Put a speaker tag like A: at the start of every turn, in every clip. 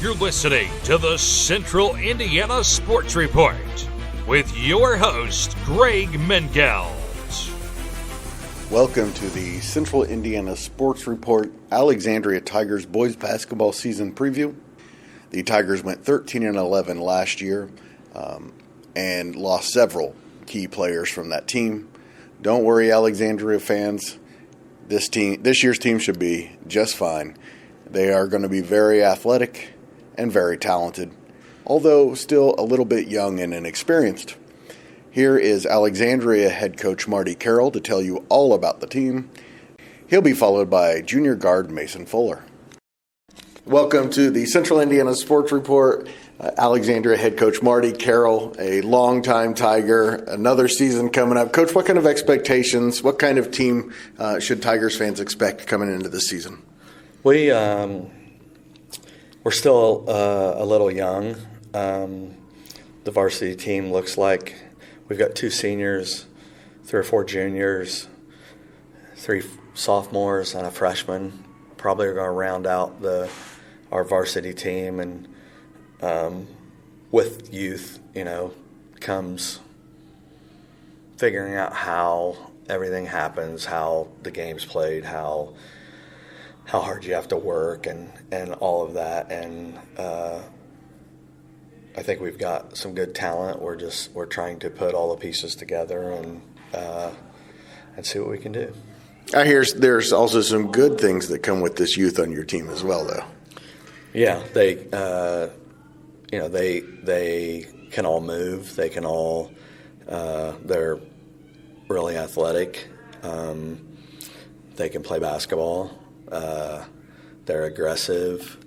A: You're listening to the Central Indiana Sports Report with your host, Greg Mengelt.
B: Welcome to the Central Indiana Sports Report Alexandria Tigers boys basketball season preview. The Tigers went 13-11 last year and lost several key players from that team. Don't worry, Alexandria fans. This year's team should be just fine. They are going to be very athletic and very talented, although still a little bit young and inexperienced. Here is Alexandria head coach Marty Carroll to tell you all about the team. He'll be followed by junior guard Mason Fuller. Welcome to the Central Indiana Sports Report. Alexandria head coach Marty Carroll, a longtime Tiger, another season coming up. Coach, what kind of expectations, what kind of team should Tigers fans expect coming into this season?
C: We're still a little young. The varsity team looks like we've got 2 seniors, 3 or 4 juniors, 3 sophomores, and a freshman. Probably are going to round out our varsity team, and with youth, comes figuring out how everything happens, how the game's played, how hard you have to work, and all of that. And I think we've got some good talent. We're trying to put all the pieces together and see what we can do.
B: I hear there's also some good things that come with this youth on your team as well, though.
C: Yeah, they can all move. They can all they're really athletic. They can play basketball. They're aggressive.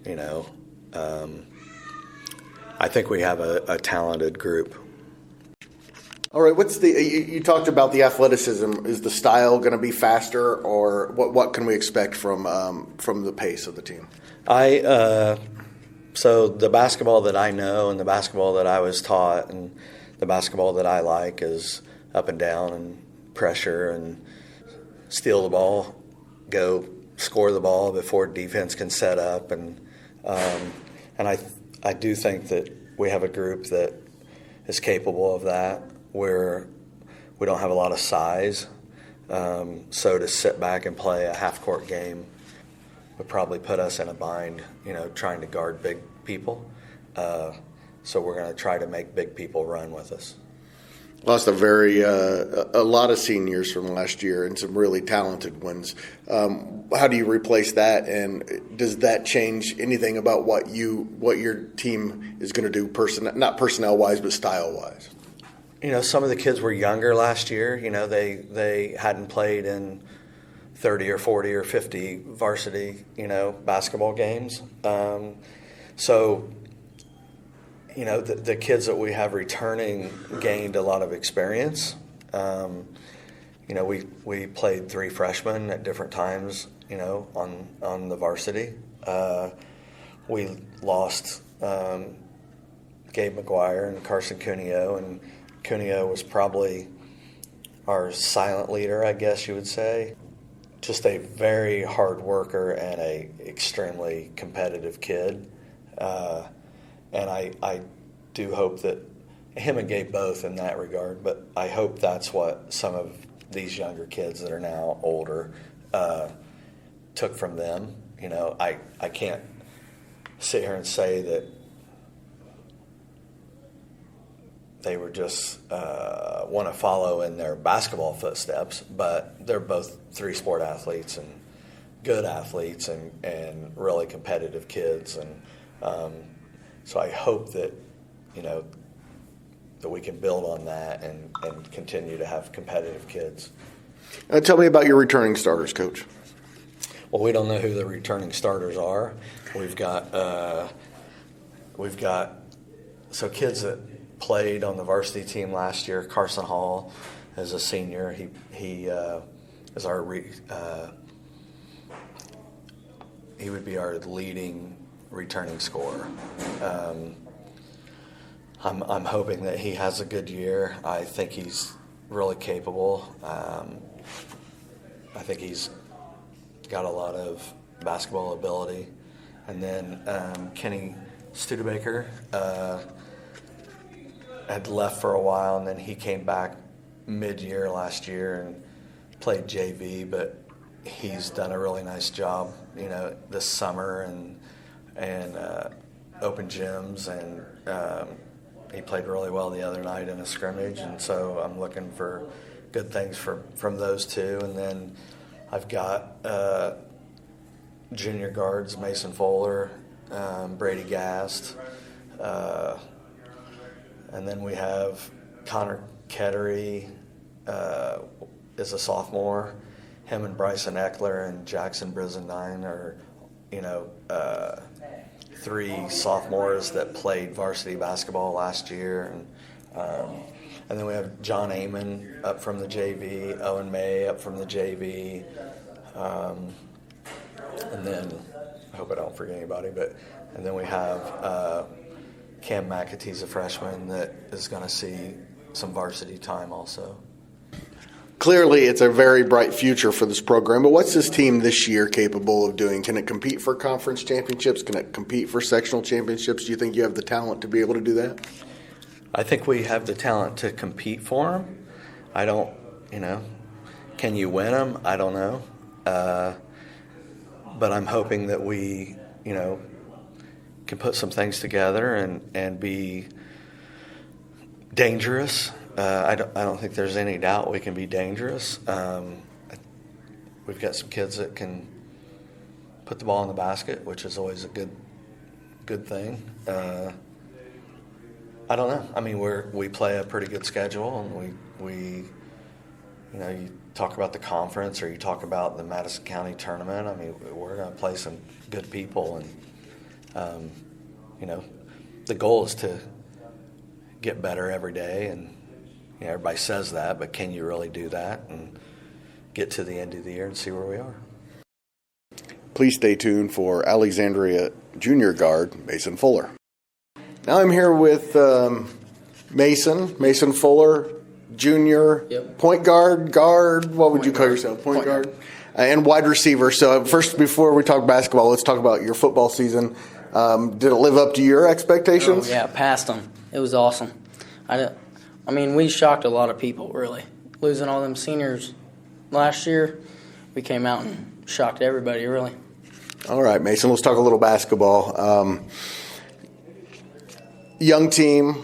C: I think we have a talented group.
B: All right, you talked about the athleticism. Is the style going to be faster, or what can we expect from the pace of the team?
C: So the basketball that I know and the basketball that I was taught and the basketball that I like is up and down and pressure and steal the ball, go score the ball before defense can set up, and I do think that we have a group that is capable of that, where we don't have a lot of size, so to sit back and play a half-court game would probably put us in a bind, trying to guard big people. So we're going to try to make big people run with us.
B: Lost a lot of seniors from last year and some really talented ones. How do you replace that, and does that change anything about what your team is going to do, not personnel-wise, but style-wise?
C: Some of the kids were younger last year. They hadn't played in 30 or 40 or 50 varsity, basketball games. So the kids that we have returning gained a lot of experience. We played 3 freshmen at different times, on the varsity. We lost Gabe McGuire and Carson Cuneo, and Cuneo was probably our silent leader, I guess you would say. Just a very hard worker and a extremely competitive kid. And I do hope that him and Gabe both in that regard, but I hope that's what some of these younger kids that are now older took from them. I can't sit here and say that they were just want to follow in their basketball footsteps, but they're both 3-sport athletes and good athletes and really competitive kids. And so I hope that, that we can build on that and continue to have competitive kids.
B: Tell me about your returning starters, Coach.
C: Well, we don't know who the returning starters are. We've got kids that played on the varsity team last year. Carson Hall is a senior. He is our he would be our leading returning scorer. I'm hoping that he has a good year. I think he's really capable. I think he's got a lot of basketball ability. And then Kenny Studebaker had left for a while, and then he came back mid-year last year and played JV, but he's done a really nice job, this summer and open gyms, and he played really well the other night in a scrimmage, and so I'm looking for good things from those two. And then I've got junior guards, Mason Fuller, Brady Gast, and then we have Connor Kettery is a sophomore. Him and Bryson Eckler and Jackson Brizendine are, three sophomores that played varsity basketball last year. And then we have John Amon up from the JV, Owen May up from the JV. And then, I hope I don't forget anybody, and then we have Cam McAtee's a freshman that is going to see some varsity time also.
B: Clearly, it's a very bright future for this program, but what's this team this year capable of doing? Can it compete for conference championships? Can it compete for sectional championships? Do you think you have the talent to be able to do that?
C: I think we have the talent to compete for them. I don't, can you win them? I don't know. But I'm hoping that we, can put some things together and be dangerous. I don't think there's any doubt we can be dangerous. We've got some kids that can put the ball in the basket, which is always a good thing. I don't know. I mean, we play a pretty good schedule, and we you talk about the conference or you talk about the Madison County tournament. I mean, we're going to play some good people, and the goal is to get better every day. And everybody says that, but can you really do that and get to the end of the year and see where we are?
B: Please stay tuned for Alexandria junior guard Mason Fuller. Now I'm here with Mason Fuller, junior, point guard, what would you call yourself? Point guard. And wide receiver. So first, before we talk basketball, let's talk about your football season. Did it live up to your expectations?
D: Oh, yeah, passed them. It was awesome. We shocked a lot of people, really. Losing all them seniors last year, we came out and shocked everybody, really.
B: All right, Mason, let's talk a little basketball. Young team,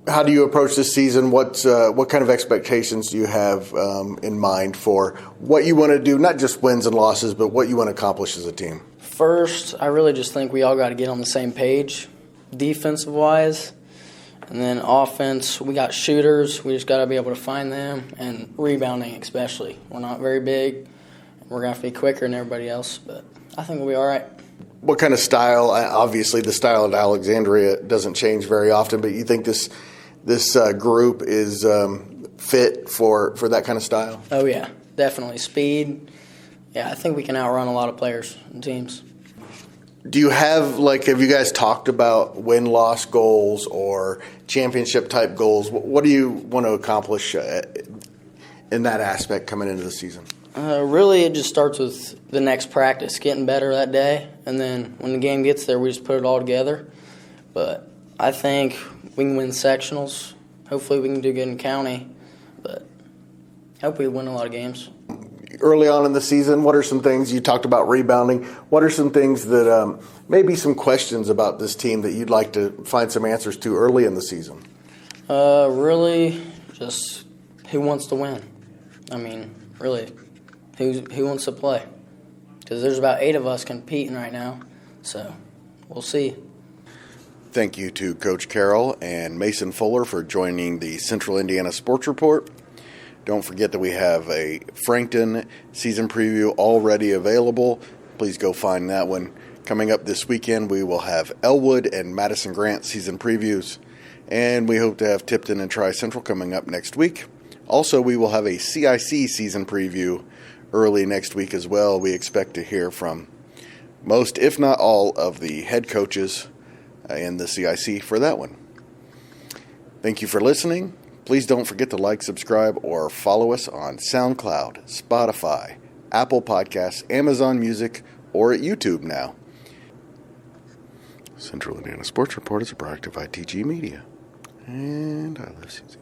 B: how do you approach this season? What kind of expectations do you have in mind for what you want to do, not just wins and losses, but what you want to accomplish as a team?
D: First, I really just think we all got to get on the same page, defensive-wise. And then offense, we got shooters. We just got to be able to find them, and rebounding especially. We're not very big. We're going to have to be quicker than everybody else, but I think we'll be all right.
B: What kind of style? Obviously, the style at Alexandria doesn't change very often, but you think this group is fit for that kind of style?
D: Oh, yeah, definitely. Speed. Yeah, I think we can outrun a lot of players and teams.
B: Do you have you guys talked about win-loss goals or championship-type goals? What do you want to accomplish in that aspect coming into the season?
D: Really, it just starts with the next practice, getting better that day, and then when the game gets there, we just put it all together. But I think we can win sectionals. Hopefully we can do good in county, but I hope we win a lot of games.
B: Early on in the season, what are some things, you talked about rebounding, what are some things that maybe some questions about this team that you'd like to find some answers to early in the season?
D: Really, just who wants to win? Really, who wants to play? Because there's about 8 of us competing right now, so we'll see.
B: Thank you to Coach Carroll and Mason Fuller for joining the Central Indiana Sports Report. Don't forget that we have a Frankton season preview already available. Please go find that one. Coming up this weekend, we will have Elwood and Madison Grant season previews. And we hope to have Tipton and Tri-Central coming up next week. Also, we will have a CIC season preview early next week as well. We expect to hear from most, if not all, of the head coaches in the CIC for that one. Thank you for listening. Please don't forget to like, subscribe, or follow us on SoundCloud, Spotify, Apple Podcasts, Amazon Music, or at YouTube now. Central Indiana Sports Report is a product of ITG Media. And I love Susie.